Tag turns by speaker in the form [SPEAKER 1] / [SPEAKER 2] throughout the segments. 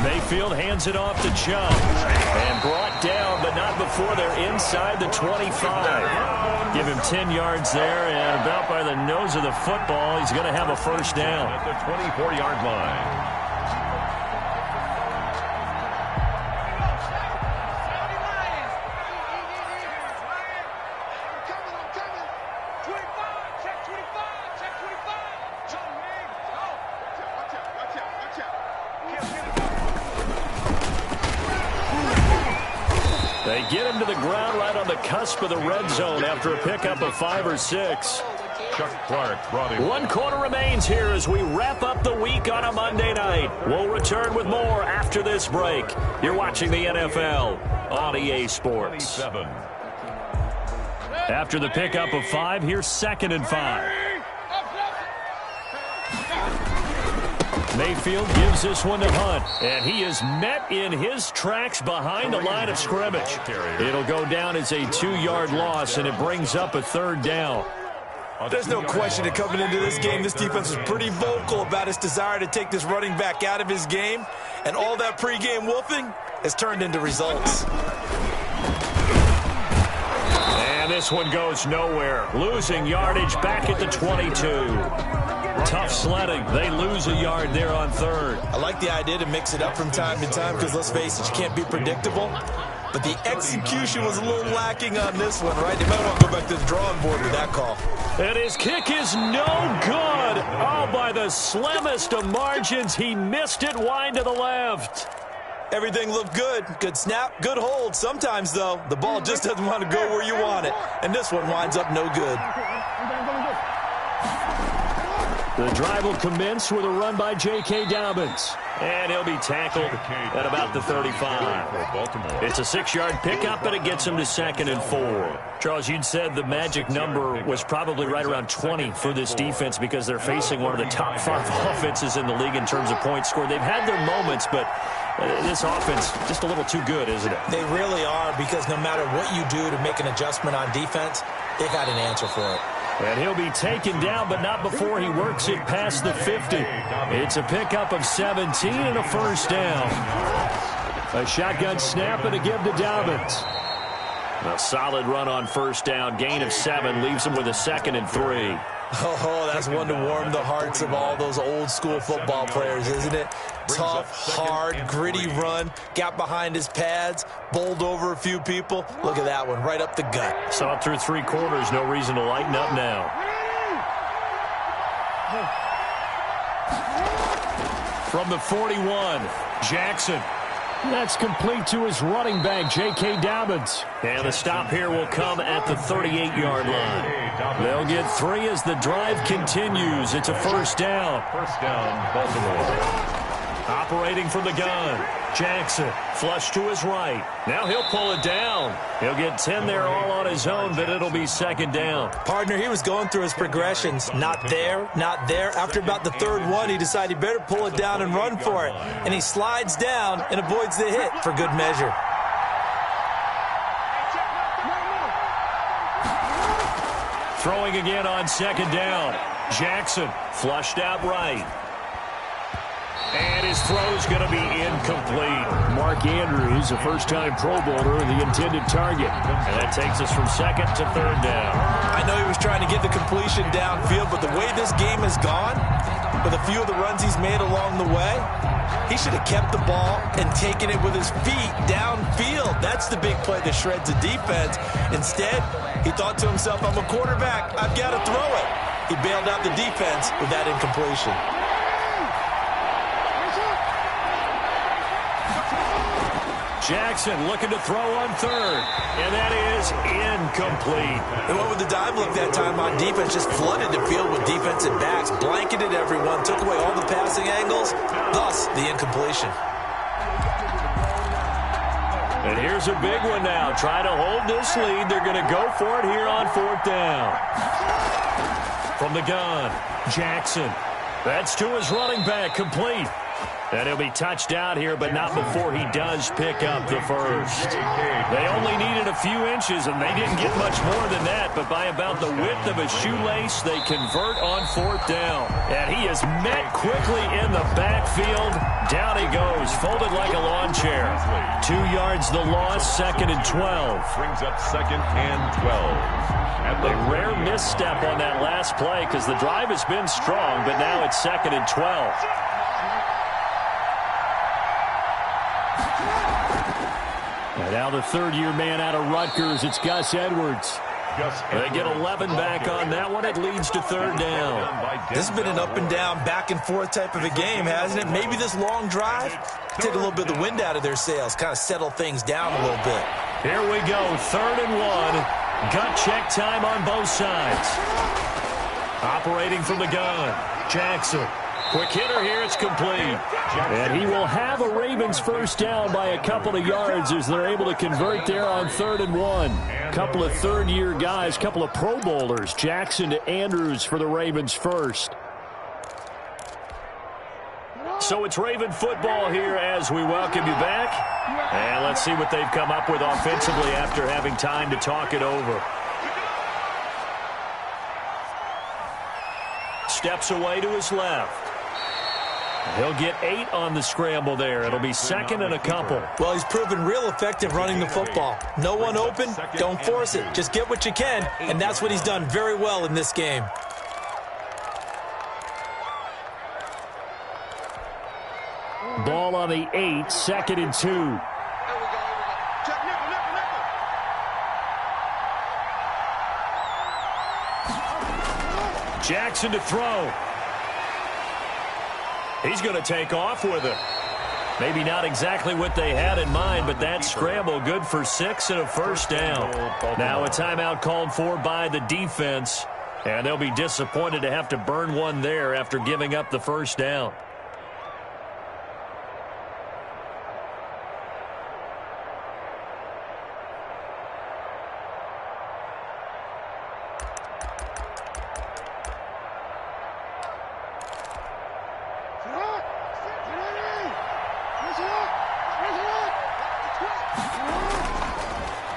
[SPEAKER 1] Mayfield hands it off to Chubb. And brought down, but not before they're inside the 25. Give him 10 yards there, and about by the nose of the football, he's going to have a first down.
[SPEAKER 2] At the 24-yard line.
[SPEAKER 1] They get him to the ground right on the cusp of the red zone after a pickup of 5 or 6.
[SPEAKER 2] Chuck Clark brought him.
[SPEAKER 1] One quarter remains here as we wrap up the week on a Monday night. We'll return with more after this break. You're watching the NFL on EA Sports.
[SPEAKER 2] 27.
[SPEAKER 1] After the pickup of 5, here's 2nd and 5. Mayfield gives this one to Hunt, and he is met in his tracks behind the line of scrimmage. It'll go down as a 2-yard loss, and it brings up a 3rd down.
[SPEAKER 3] There's no question that coming into this game, this defense was pretty vocal about its desire to take this running back out of his game, and all that pregame wolfing has turned into results.
[SPEAKER 1] And this one goes nowhere, losing yardage back at the 22. Tough sledding. They lose a yard there on 3rd.
[SPEAKER 3] I like the idea to mix it up from time to time because, let's face it, you can't be predictable. But the execution was a little lacking on this one, right? They might want to go back to the drawing board with that call.
[SPEAKER 1] And his kick is no good. Oh, by the slimmest of margins, he missed it wide to the left.
[SPEAKER 3] Everything looked good. Good snap, good hold. Sometimes, though, the ball just doesn't want to go where you want it. And this one winds up no good.
[SPEAKER 1] The drive will commence with a run by J.K. Dobbins. And he'll be tackled at about the 35. It's a 6-yard pickup, but it gets him to 2nd and 4. Charles, you'd said the magic number was probably right around 20 for this defense because they're facing one of the top 5 offenses in the league in terms of points scored. They've had their moments, but this offense just a little too good, isn't it?
[SPEAKER 3] They really are, because no matter what you do to make an adjustment on defense, they got an answer for it.
[SPEAKER 1] And he'll be taken down, but not before he works it past the 50. It's a pickup of 17 and a first down. A shotgun snap and a give to Dobbins. A solid run on first down. Gain of 7 leaves him with a 2nd and 3.
[SPEAKER 3] Oh, that's one to warm the hearts of all those old-school football players, isn't it? Tough, hard, gritty run. Got behind his pads, bowled over a few people. Look at that one, right up the gut.
[SPEAKER 1] Saw it through 3 quarters. No reason to lighten up now. From the 41, Jackson. That's complete to his running back, J.K. Dobbins. And the stop here will come at the 38-yard line. They'll get 3 as the drive continues. It's a first down.
[SPEAKER 2] First down, Baltimore.
[SPEAKER 1] Operating from the gun, Jackson, flush to his right. Now he'll pull it down. He'll get 10 there all on his own, but it'll be 2nd down.
[SPEAKER 3] Partner, he was going through his progressions. Not there, not there. After about the 3rd one, he decided he better pull it down and run for it. And he slides down and avoids the hit for good measure.
[SPEAKER 1] Throwing again on 2nd down. Jackson, flushed out right. And his throw's going to be incomplete. Mark Andrews, a first-time Pro Bowler, the intended target. And that takes us from 2nd to 3rd down.
[SPEAKER 3] I know he was trying to get the completion downfield, but the way this game has gone, with a few of the runs he's made along the way, he should have kept the ball and taken it with his feet downfield. That's the big play that shreds the defense. Instead, he thought to himself, I'm a quarterback. I've got to throw it. He bailed out the defense with that incompletion.
[SPEAKER 1] Jackson looking to throw on 3rd, and that is incomplete.
[SPEAKER 3] And what with the dive look that time on defense, just flooded the field with defensive backs, blanketed everyone, took away all the passing angles, thus the incompletion.
[SPEAKER 1] And here's a big one now. Try to hold this lead. They're going to go for it here on 4th down. From the gun, Jackson. That's to his running back, complete. And he'll be touched out here, but not before he does pick up the first. They only needed a few inches, and they didn't get much more than that. But by about the width of a shoelace, they convert on 4th down. And he is met quickly in the backfield. Down he goes, folded like a lawn chair. 2 yards the loss, 2nd and 12.
[SPEAKER 2] Brings up 2nd and 12.
[SPEAKER 1] A rare misstep on that last play because the drive has been strong, but now it's 2nd and 12. And now the third-year man out of Rutgers, it's Gus Edwards. They get 11 back on that one. It leads to 3rd down.
[SPEAKER 3] This has been an up-and-down, back-and-forth type of a game, hasn't it? Maybe this long drive take a little bit of the wind out of their sails, kind of settle things down a little bit.
[SPEAKER 1] Here we go, 3rd and 1. Gut check time on both sides. Operating from the gun, Jackson. Quick hitter here, it's complete. And he will have a Ravens first down by a couple of yards as they're able to convert there on 3rd and 1. Couple of third-year guys, couple of Pro Bowlers, Jackson to Andrews for the Ravens first. So it's Raven football here as we welcome you back. And let's see what they've come up with offensively after having time to talk it over. Steps away to his left. He'll get 8 on the scramble there. It'll be 2nd and a couple.
[SPEAKER 3] Well, he's proven real effective running the football. No one open, don't force it. Just get what you can, and that's what he's done very well in this game.
[SPEAKER 1] Ball on the 8, 2nd and 2. Jackson to throw. He's going to take off with it. Maybe not exactly what they had in mind, but that scramble good for 6 and a first down. Now a timeout called for by the defense, and they'll be disappointed to have to burn one there after giving up the first down.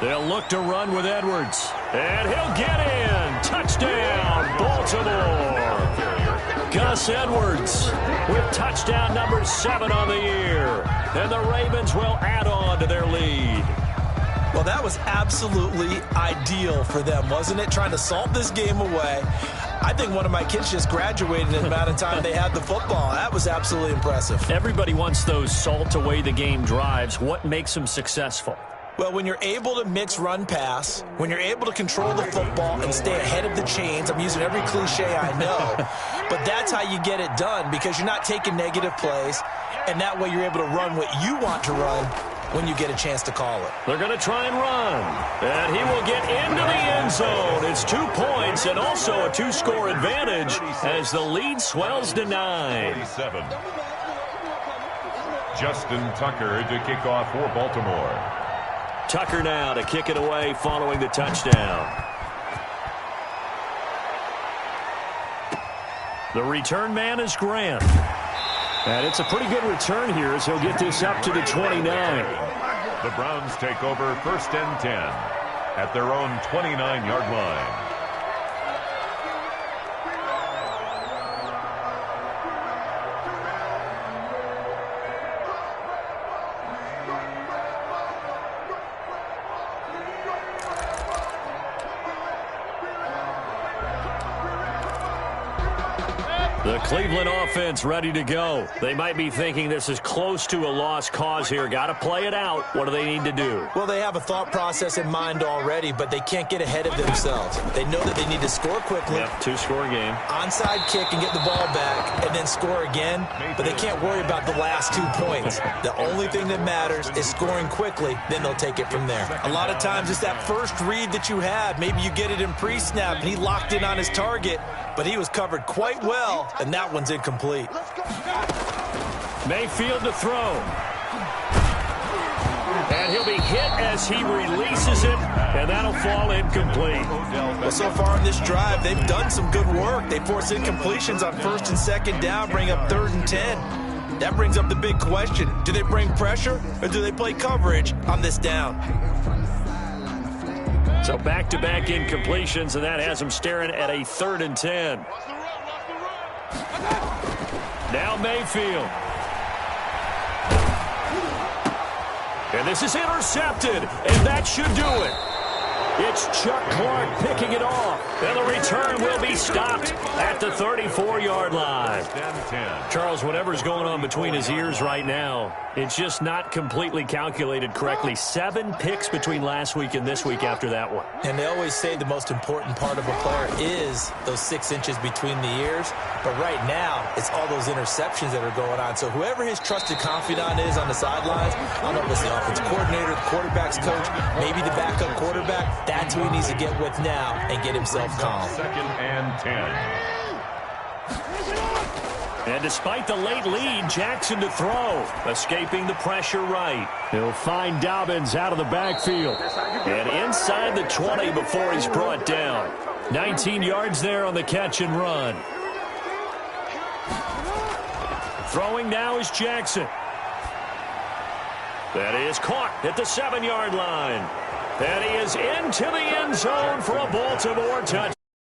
[SPEAKER 1] They'll look to run with Edwards. And he'll get in. Touchdown, Baltimore. Gus Edwards with touchdown number 7 on the year. And the Ravens will add on to their lead.
[SPEAKER 3] Well, that was absolutely ideal for them, wasn't it? Trying to salt this game away. I think one of my kids just graduated in the amount of time they had the football. That was absolutely impressive.
[SPEAKER 1] Everybody wants those salt away the game drives. What makes them successful?
[SPEAKER 3] Well, when you're able to mix run-pass, when you're able to control the football and stay ahead of the chains, I'm using every cliche I know, but that's how you get it done because you're not taking negative plays, and that way you're able to run what you want to run when you get a chance to call it.
[SPEAKER 1] They're going to try and run, and he will get into the end zone. It's 2 points and also a 2-score advantage as the lead swells to 9.
[SPEAKER 2] 47. Justin Tucker to kick off for Baltimore.
[SPEAKER 1] Tucker now to kick it away following the touchdown. The return man is Grant. And it's a pretty good return here as he'll get this up to the 29.
[SPEAKER 2] The Browns take over 1st and 10 at their own 29-yard line.
[SPEAKER 1] The Cleveland offense ready to go. They might be thinking this is close to a lost cause here. Got to play it out. What do they need to do?
[SPEAKER 3] Well, they have a thought process in mind already, but they can't get ahead of themselves. They know that they need to score quickly.
[SPEAKER 1] Yep, 2-score game.
[SPEAKER 3] Onside kick and get the ball back and then score again, but they can't worry about the last 2 points. The only thing that matters is scoring quickly, then they'll take it from there. A lot of times it's that first read that you have. Maybe you get it in pre-snap and he locked in on his target, but he was covered quite well, and that one's incomplete.
[SPEAKER 1] Mayfield to throw. And he'll be hit as he releases it, and that'll fall incomplete.
[SPEAKER 3] Well, so far in this drive, they've done some good work. They force incompletions on 1st and 2nd down, bring up 3rd and 10. That brings up the big question. Do they bring pressure or do they play coverage on this down?
[SPEAKER 1] So back-to-back incompletions, and that has them staring at a 3rd and 10. Now Mayfield. And this is intercepted, and that should do it. It's Chuck Clark picking it off. And the return will be stopped at the 34-yard line. Charles, whatever's going on between his ears right now, it's just not completely calculated correctly. 7 picks between last week and this week after that one.
[SPEAKER 3] And they always say the most important part of a player is those 6 inches between the ears. But right now, it's all those interceptions that are going on. So whoever his trusted confidant is on the sidelines, I don't know if it's the offensive coordinator, the quarterback's coach, maybe the backup quarterback, that's who he needs to get with now and get himself calm.
[SPEAKER 2] 2nd and 10.
[SPEAKER 1] And despite the late lead, Jackson to throw, escaping the pressure right. He'll find Dobbins out of the backfield. And inside the 20 before he's brought down. 19 yards there on the catch and run. Throwing now is Jackson. That is caught at the 7-yard line. And he is into the end zone for a Baltimore touchdown.